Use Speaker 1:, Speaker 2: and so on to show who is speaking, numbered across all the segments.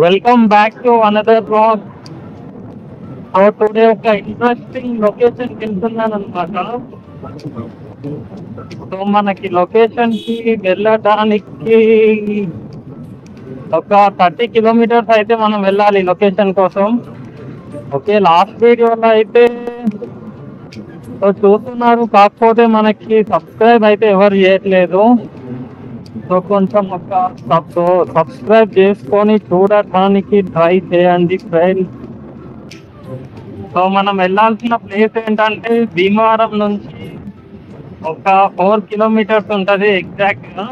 Speaker 1: Welcome back to another blog. So today ఒక interesting లొకేషన్కి వెళ్తున్నాను అనమాట. సో మనకి లొకేషన్కి వెళ్ళడానికి ఒక 30 కిలోమీటర్స్ అయితే మనం వెళ్ళాలి లొకేషన్ కోసం. ఓకే, లాస్ట్ వీడియోలో అయితే సో చూస్తున్నారు, కాకపోతే మనకి సబ్స్క్రైబ్ అయితే ఎవరు చేయట్లేదు. సో కొంచెం ఒక సబ్స్క్రైబ్ చేసుకొని చూడటానికి ట్రై చేయండి ఫ్రెండ్స్. సో మనం వెళ్ళాల్సిన ప్లేస్ ఏంటంటే భీమవరం నుంచి ఒక 4 కిలోమీటర్స్ ఉంటుంది ఎగ్జాక్ట్గా.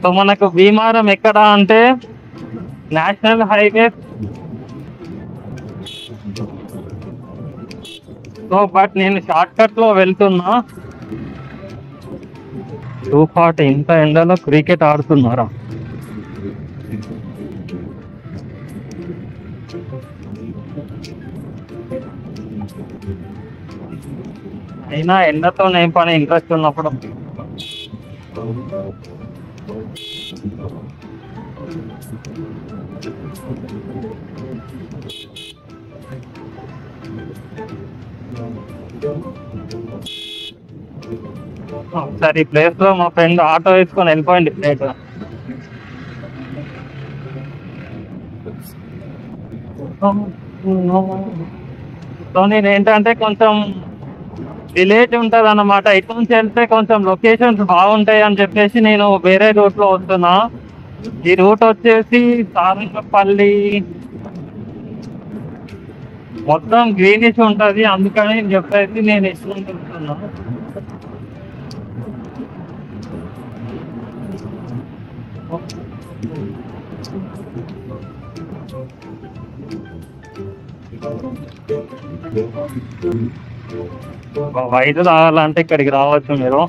Speaker 1: సో మనకు భీమవరం ఎక్కడ అంటే నేషనల్ హైవే. సో బట్ నేను షార్ట్ కట్ లో వెళ్తున్నా. 240 ఇంత ఎండలో క్రికెట్ ఆడుతున్నారా? అయినా ఎండతో ఏం పని, ఇంట్రెస్ట్ ఉన్నప్పుడు. ఒకసారి ఈ ప్లేస్ లో మా ఫ్రెండ్ ఆటో వేసుకొని వెళ్ళిపోయింది ప్లేట్. సో నేను ఏంటంటే కొంచెం విలేజ్ ఉంటుంది అన్నమాట. ఇటు నుంచి వెళ్తే కొంచెం లొకేషన్స్ బాగుంటాయి అని చెప్పేసి నేను వేరే రూట్ లో వస్తున్నా. ఈ రూట్ వచ్చేసి సారంగపల్లి, మొత్తం గ్రీనిష్ ఉంటుంది, అందుకని చెప్పేసి నేను ఇటు నుంచి వస్తున్నా. వైట్ తాగాలంటే ఇక్కడికి రావచ్చు మీరు.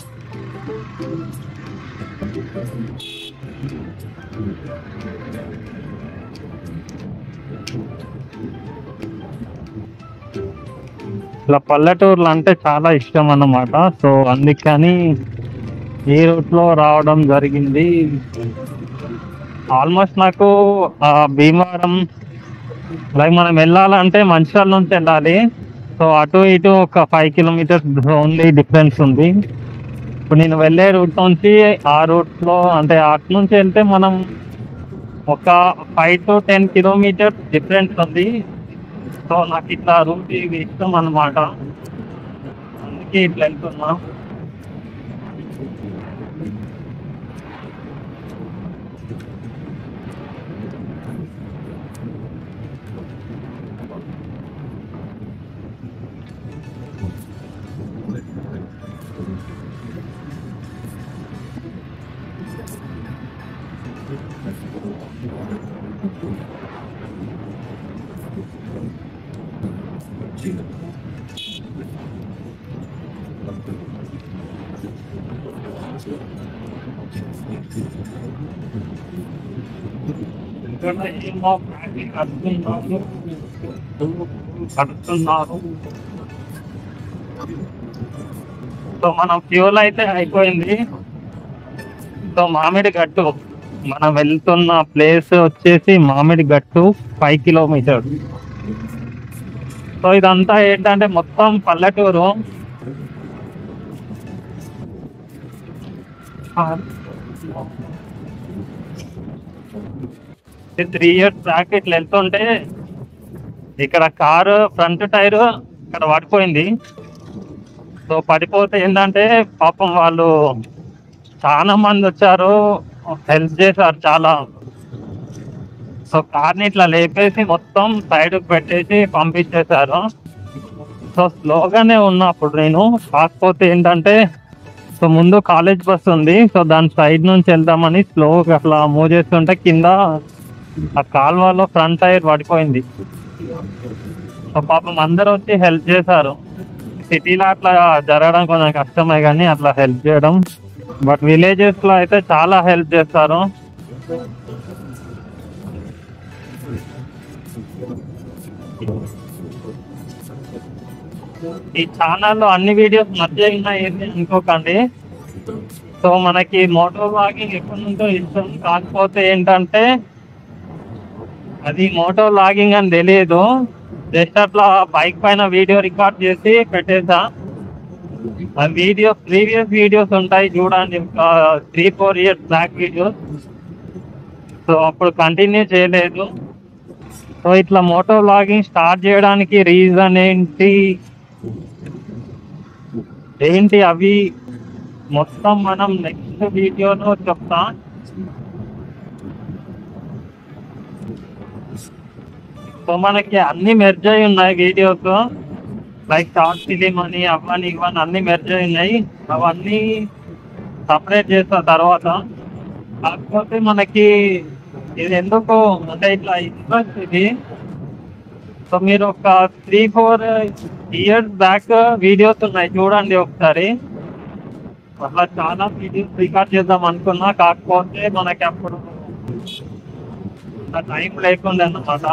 Speaker 1: ఇలా పల్లెటూర్లు అంటే చాలా ఇష్టం అన్నమాట. సో అందుకని ఈ రూట్లో రావడం జరిగింది. ఆల్మోస్ట్ నాకు భీమవరం లైక్ మనం వెళ్ళాలంటే మంచిర్యాల నుంచి వెళ్ళాలి. సో అటు ఇటు ఒక 5 కిలోమీటర్స్ ఓన్లీ డిఫరెన్స్ ఉంది. ఇప్పుడు నేను వెళ్ళే రూట్ నుంచి ఆ రూట్లో అంటే అటు నుంచి వెళ్తే మనం ఒక 5 to 10 కిలోమీటర్స్ డిఫరెన్స్ ఉంది. సో నాకు ఇట్లా రూట్ ఇది ఇష్టం అన్నమాట, అందుకే ఇట్లా వెళ్తున్నా. కడుతున్నారు. సో మనం ఫ్యూల్ అయితే అయిపోయింది. సో మామిడి గట్టు, మనం వెళ్తున్న ప్లేస్ వచ్చేసి మామిడి గట్టు 5 కిలోమీటర్స్. సో ఇదంతా ఏంటంటే మొత్తం పల్లెటూరు. 3 years బ్యాక్ ఇట్లా వెళ్తుంటే ఇక్కడ కారు ఫ్రంట్ టైర్ ఇక్కడ పడిపోయింది. సో పడిపోతే ఏంటంటే పాపం వాళ్ళు చాలా మంది వచ్చారు, హెల్ప్ చేశారు చాలా. సో కార్ని ఇట్లా లేపేసి మొత్తం సైడ్కి పెట్టేసి పంపించేశారు. సో స్లోగానే ఉన్నప్పుడు నేను, కాకపోతే ఏంటంటే సో ముందు కాలేజ్ బస్ ఉంది. సో దాని సైడ్ నుంచి వెళ్దామని స్లోగా అట్లా మూవ్ చేస్తుంటే కింద ఆ కాల్వలో ఫ్రంట్ టైర్ పడిపోయింది. సో పాపం అందరూ వచ్చి హెల్ప్ చేశారు. సిటీలో అట్లా జరగడం కొంచెం కష్టమే కానీ అట్లా హెల్ప్ చేయడం, బట్ విలేజెస్ లో అయితే చాలా హెల్ప్ చేస్తారు. ఈ ఛానల్లో అన్ని వీడియోస్ మధ్య ఉన్నాయి అనుకోకండి. సో మనకి మోటో బ్లాగింగ్ ఎప్పటి నుంచో ఇష్టం, కాకపోతే ఏంటంటే అది మోటో లాగింగ్ అని తెలియదు, జస్ట్ అట్లా బైక్ పైన వీడియో రికార్డ్ చేసి పెట్టేసా. ఆ వీడియో ప్రీవియస్ వీడియోస్ ఉంటాయి చూడండి, 3-4 ఇయర్స్ బ్యాక్ వీడియోస్. సో అప్పుడు కంటిన్యూ చేయలేదు. సో ఇట్లా మోటో వ్లాగింగ్ స్టార్ట్ చేయడానికి రీజన్ ఏంటి అవి మొత్తం మనం నెక్స్ట్ వీడియోలో చెప్తా. సో మనకి అన్ని మెర్జ్ అయి ఉన్నాయి వీడియోస్, లైక్ షార్ట్ ఫిలిం అని అవన్నీ ఇవన్నీ అన్ని మెర్జ్ అయి ఉన్నాయి. అవన్నీ సపరేట్ చేసిన తర్వాత, కాకపోతే మనకి ఇది ఎందుకు అంటే ఇట్లా ఇంట్రెస్ట్ ఇది. సో మీరు ఒక 3-4 ఇయర్స్ బ్యాక్ వీడియోస్ ఉన్నాయి చూడండి ఒకసారి. అట్లా చాలా వీడియోస్ రికార్డ్ చేద్దాం అనుకున్నా, కాకపోతే మనకి అప్పుడు టైం లేకుండా అన్నమాట.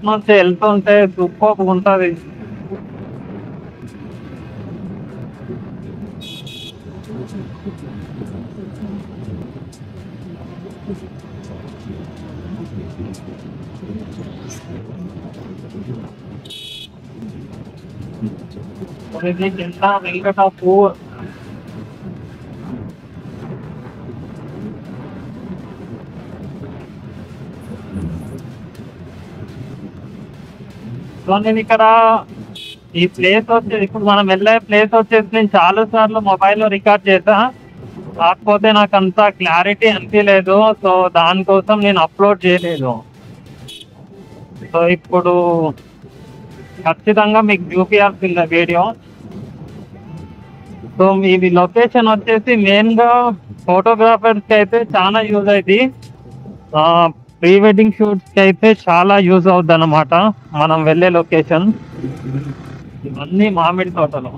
Speaker 1: మంచి వెళ్తుంటే సూపర్ ఉంటుంది. ఇది కింద వెంకటాపూర్. సో నేను ఇక్కడ ఈ ప్లేస్ వచ్చేసి, ఇప్పుడు మనం వెళ్ళే ప్లేస్ వచ్చేసి నేను చాలా సార్లు మొబైల్లో రికార్డ్ చేసా, కాకపోతే నాకు అంత క్లారిటీ అనిపించలేదు. సో దానికోసం నేను అప్లోడ్ చేయలేదు. సో ఇప్పుడు ఖచ్చితంగా మీకు చూపించాల్సిందే వీడియో. సో ఇది లొకేషన్ వచ్చేసి మెయిన్గా ఫోటోగ్రాఫర్స్కి అయితే చాలా యూజ్ అవుతుంది, ప్రీ వెడ్డింగ్ షూట్స్కి అయితే చాలా యూజ్ అవుద్ది అన్నమాట మనం వెళ్ళే లొకేషన్. ఇవన్నీ మామిడి తోటలు.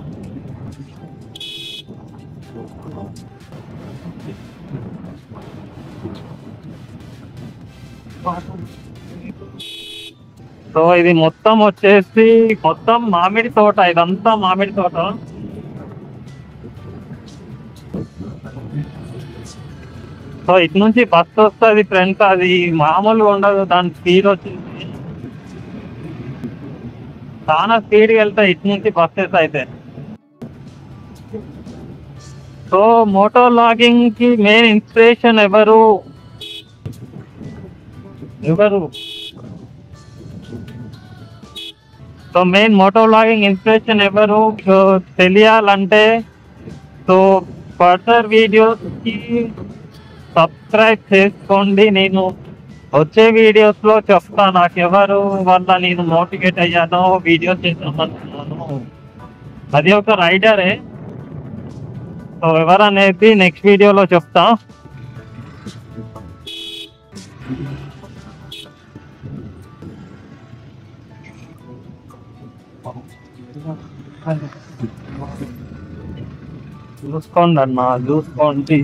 Speaker 1: సో ఇది మొత్తం వచ్చేసి మొత్తం మామిడి తోట, ఇదంతా మామిడి తోట. సో ఇటు నుంచి బస్సు వస్తుంది ఫ్రెండ్స్, అది మామూలుగా ఉండదు, దాని స్పీడ్ వచ్చేసి చాలా స్పీడ్గా వెళ్తాయి ఇటు నుంచి బస్సెస్ అయితే. సో మోటో వ్లాగింగ్ కి మెయిన్ ఇన్స్పిరేషన్ ఎవరు so main motto vlogging inspiration ఎవరు తెలియాలంటే, సో ఫర్దర్ వీడియోస్కి సబ్స్క్రైబ్ చేసుకోండి. నేను వచ్చే వీడియోస్లో చెప్తా నాకు ఎవరు వల్ల నేను మోటివేట్ అయ్యానో వీడియోస్ చేద్దామనుకున్నాను. అది ఒక రైడరే, సో ఎవరనేది నెక్స్ట్ వీడియోలో చెప్తా. చూసుకోండి అన్న, చూసుకోండి.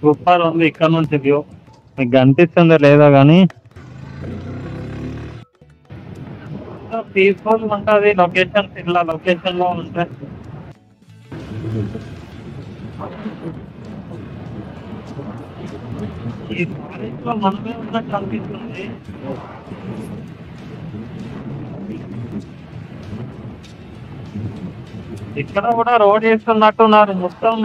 Speaker 1: సూపర్ ఉంది ఇక్కడ నుంచి వ్యూ. మీకు కనిపిస్తుందో లేదా కానీ పీస్ఫుల్ ఉంటుంది లొకేషన్. ఇలా లొకేషన్ లో ఉంటాయి. ఈ ఫారెస్ట్ లో మనమే ఉన్నట్టు అనిపిస్తుంది. ఇక్కడ కూడా రోడ్ వేస్తున్నట్టున్నారు, మొత్తం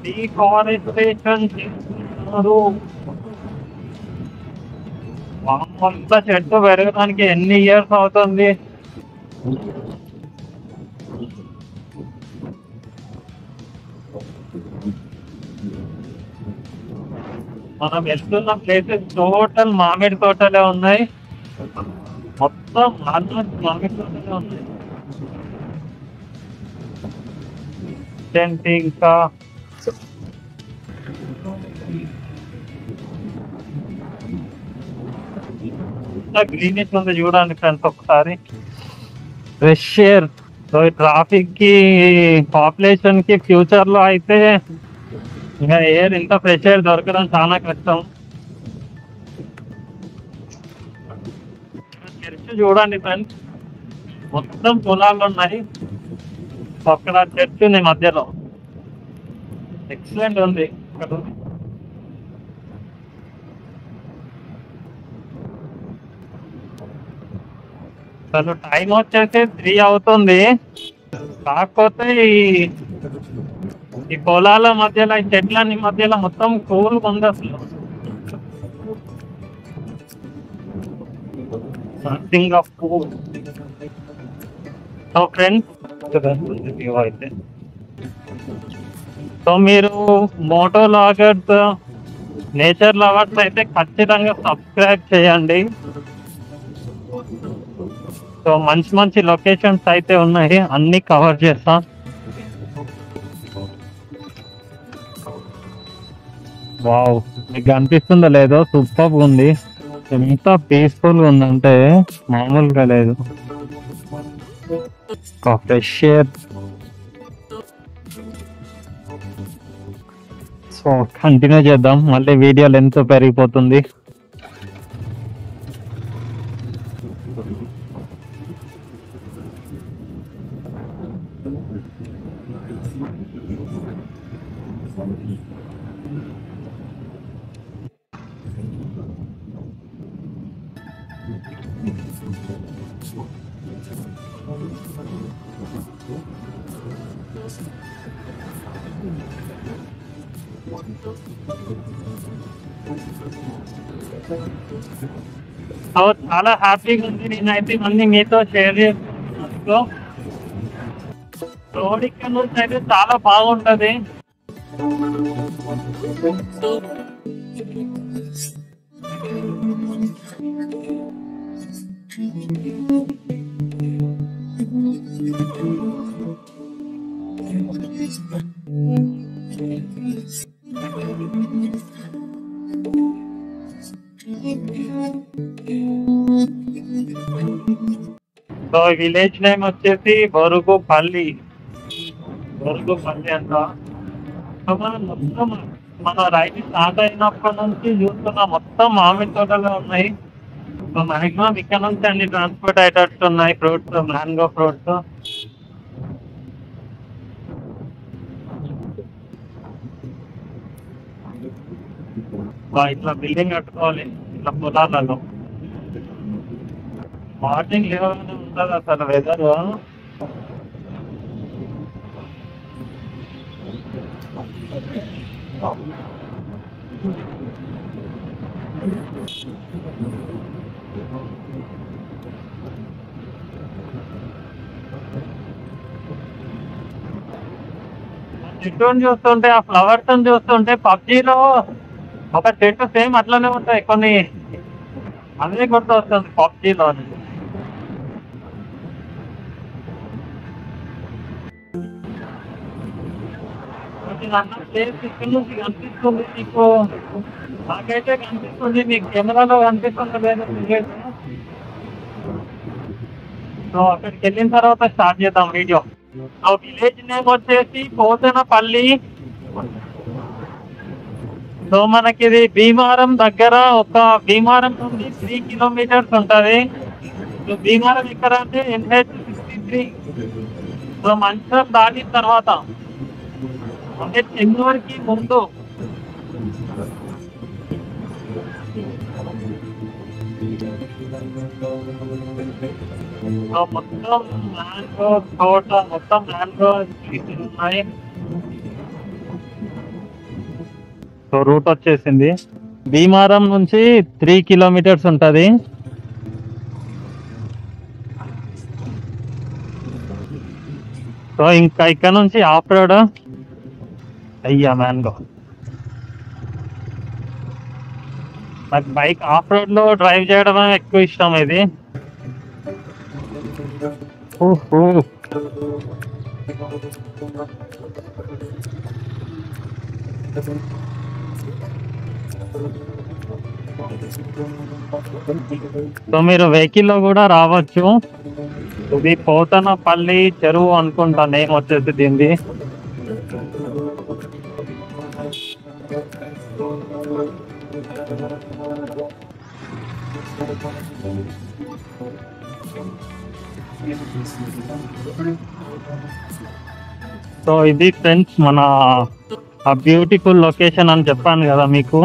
Speaker 1: డిఫారెస్టేషన్ చేస్తున్నారు. అంతా చెట్టు పెరగడానికి ఎన్ని ఇయర్స్ అవుతుంది. మనం వెళ్తున్న ప్లేసెస్ టోటల్ మామిడి తోటలే ఉన్నాయి, మొత్తం ఆల్మోస్ట్ మామిడి తోటలే ఉన్నాయి. ఇంకా గ్రీనిష్ ఉంది చూడండి ఫ్రెండ్స్ ఒకసారి. Fresh air. సో ట్రాఫిక్ కి పాపులేషన్ కి ఫ్యూచర్ లో అయితే ఇంకా ఎయిర్ ఇంత ఫ్రెష్ ఎయిర్ దొరకడం చాలా కష్టం. చర్చ్ చూడండి ఫ్రెండ్స్, మొత్తం పొలాలు ఉన్నాయి, అక్కడ చర్చ్ ఉంది మధ్యలో. ఎక్సలెంట్ ఉంది అక్కడ. అసలు టైం వచ్చేసి 3 అవుతుంది. కాకపోతే ఈ పొలాల మధ్యలో, ఈ చెట్లన్ని మధ్యలో మొత్తం కూల్గా ఉంది అసలు. Something of cool. So friends, అయితే సో మీరు మోటో లాగర్స్, నేచర్ లవర్స్ అయితే ఖచ్చితంగా సబ్స్క్రైబ్ చేయండి. సో మంచి మంచి లొకేషన్స్ అయితే ఉన్నాయి, అన్ని కవర్ చేస్తా. వావ్, మీకు అనిపిస్తుందో లేదో, సూపర్ ఉంది. ఎంత పీస్ఫుల్ ఉందంటే మామూలుగా లేదు. Fresh air. సో కంటిన్యూ చేద్దాం, మళ్ళీ వీడియో లెంత్ పెరిగిపోతుంది. చాలా హ్యాపీగా ఉంది. నేనైతే ఇవన్నీ మీతో షేర్ చేస్తున్నాను. రోడ్ ఇక్కడ నుంచి అయితే చాలా బాగుంటది. సో విలేజ్ నేమ్ వచ్చేసి బొరుగుపల్లి. బొరుగుపల్లి అంట. సో మనం మొత్తం మన రైట్ స్టార్ట్ అయినప్పటి నుంచి చూస్తున్న మొత్తం మామిడి తోటలు ఉన్నాయి. సో మాక్సిమం ఇక్కడ నుంచి అన్ని ట్రాన్స్పోర్ట్ అయ్యేటట్టు ఉన్నాయి. Fruits, mango fruits. ఇట్లా బిల్డింగ్ కట్టుకోవాలి ఇట్లా పొలాలలో. మార్నింగ్ లేవగానే ఉంటుంది అసలు వెదర్. చెట్టుని చూస్తుంటే, ఆ ఫ్లవర్స్ చూస్తుంటే పబ్జీలో ఒక చెట్టు సేమ్ అట్లనే ఉంటాయి కొన్ని, అదే గుర్తు వస్తుంది పబ్జీలో. ప్లేస్ ఇక్కడ నుంచి కనిపిస్తుంది మీకు, నాకైతే కనిపిస్తుంది, మీకు కెమెరాలో కనిపిస్తుంది లేదు. సో అక్కడికి వెళ్ళిన తర్వాత స్టార్ట్ చేద్దాం వీడియో. ఆ విలేజ్ నేమ్ వచ్చేసి పోతనపల్లి. సో మనకి ఇది భీమారం దగ్గర, ఒక భీమారం నుండి 3 కిలోమీటర్స్ ఉంటుంది. సో భీమారం ఎక్కడ అంటే NH63. సో మంచిర్యాల దాటిన తర్వాత అంటే చెన్నూరుకి ముందు. సో మొత్తం మ్యాంగో తోట, మొత్తం మ్యాంగో ట్రీస్ ఉన్నాయి. సో రూట్ వచ్చేసింది, భీమారం నుంచి 3 కిలోమీటర్స్ ఉంటుంది. సో ఇంకా ఇక్కడ నుంచి ఆఫ్ రోడ్. అయ్యా మ్యాంగో, నాకు బైక్ ఆఫ్ రోడ్ లో డ్రైవ్ చేయడం ఎక్కువ ఇష్టం. ఇది సో మీరు వెహికల్ లో కూడా రావచ్చు. ఇది పోతనపల్లి చెరువు అనుకుంటా నేమ్ వచ్చేసి దీనిది. సో ఇది ఫ్రెండ్స్ మన ఆ బ్యూటిఫుల్ లొకేషన్ అని చెప్పాను కదా మీకు.